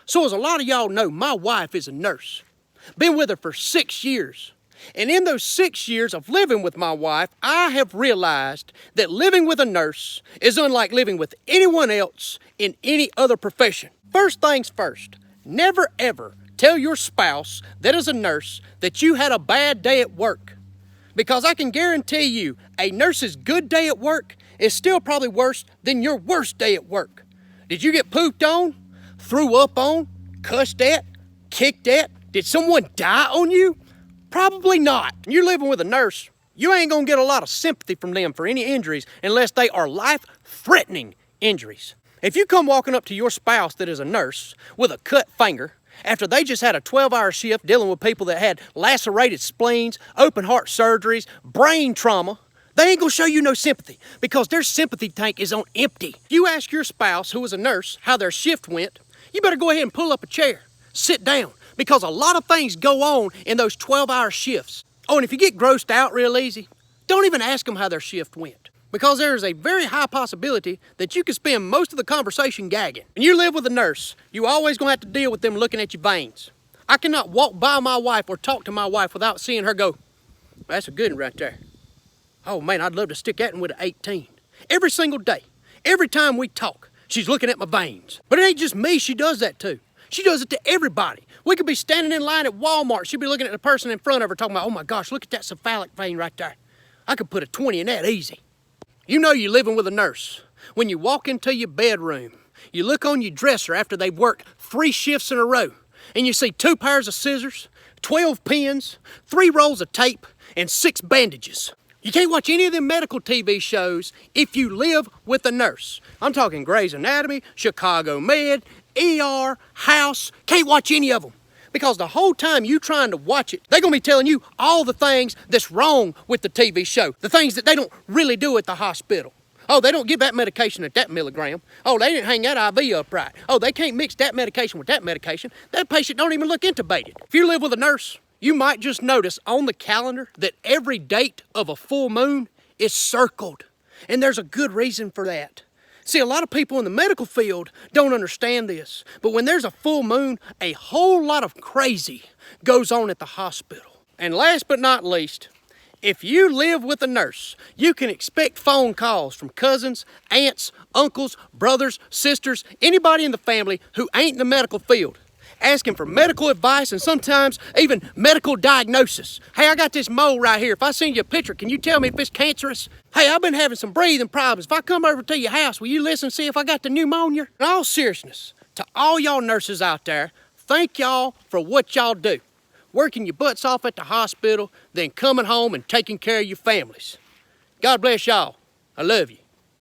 So as a lot of y'all know, my wife is a nurse. Been with her for 6 years. And in those 6 years of living with my wife, I have realized that living with a nurse is unlike living with anyone else in any other profession. First things first, never ever tell your spouse that is a nurse that you had a bad day at work. Because I can guarantee you, a nurse's good day at work is still probably worse than your worst day at work. Did you get pooped on, threw up on, cussed at, kicked at? Did someone die on you? Probably not. You're living with a nurse, you ain't gonna get a lot of sympathy from them for any injuries unless they are life-threatening injuries. If you come walking up to your spouse that is a nurse with a cut finger after they just had a 12-hour shift dealing with people that had lacerated spleens, open heart surgeries, brain trauma, they ain't gonna show you no sympathy because their sympathy tank is on empty. If you ask your spouse who is a nurse how their shift went, you better go ahead and pull up a chair, sit down, because a lot of things go on in those 12-hour shifts. Oh, and if you get grossed out real easy, don't even ask them how their shift went, because there is a very high possibility that you could spend most of the conversation gagging. When you live with a nurse, you always gonna have to deal with them looking at your veins. I cannot walk by my wife or talk to my wife without seeing her go, that's a good one right there. Oh man, I'd love to stick that one with an 18. Every single day, every time we talk, she's looking at my veins. But it ain't just me she does that to. She does it to everybody. We could be standing in line at Walmart. She'd be looking at the person in front of her talking about, oh my gosh, look at that cephalic vein right there. I could put a 20 in that easy. You know you're living with a nurse when you walk into your bedroom, you look on your dresser after they've worked 3 shifts in a row, and you see 2 pairs of scissors, 12 pins, 3 rolls of tape, and 6 bandages. You can't watch any of them medical TV shows if you live with a nurse. I'm talking Grey's Anatomy, Chicago Med, ER, House. Can't watch any of them. Because the whole time you trying to watch it, they're going to be telling you all the things that's wrong with the TV show. The things that they don't really do at the hospital. Oh, they don't give that medication at that milligram. Oh, they didn't hang that IV up right. Oh, they can't mix that medication with that medication. That patient don't even look intubated. If you live with a nurse, you might just notice on the calendar that every date of a full moon is circled. And there's a good reason for that. See, a lot of people in the medical field don't understand this, but when there's a full moon, a whole lot of crazy goes on at the hospital. And last but not least, if you live with a nurse, you can expect phone calls from cousins, aunts, uncles, brothers, sisters, anybody in the family who ain't in the medical field, asking for medical advice and sometimes even medical diagnosis. Hey, I got this mole right here. If I send you a picture, can you tell me if it's cancerous? Hey, I've been having some breathing problems. If I come over to your house, will you listen and see if I got the pneumonia? In all seriousness, to all y'all nurses out there, thank y'all for what y'all do. Working your butts off at the hospital, then coming home and taking care of your families. God bless y'all. I love you.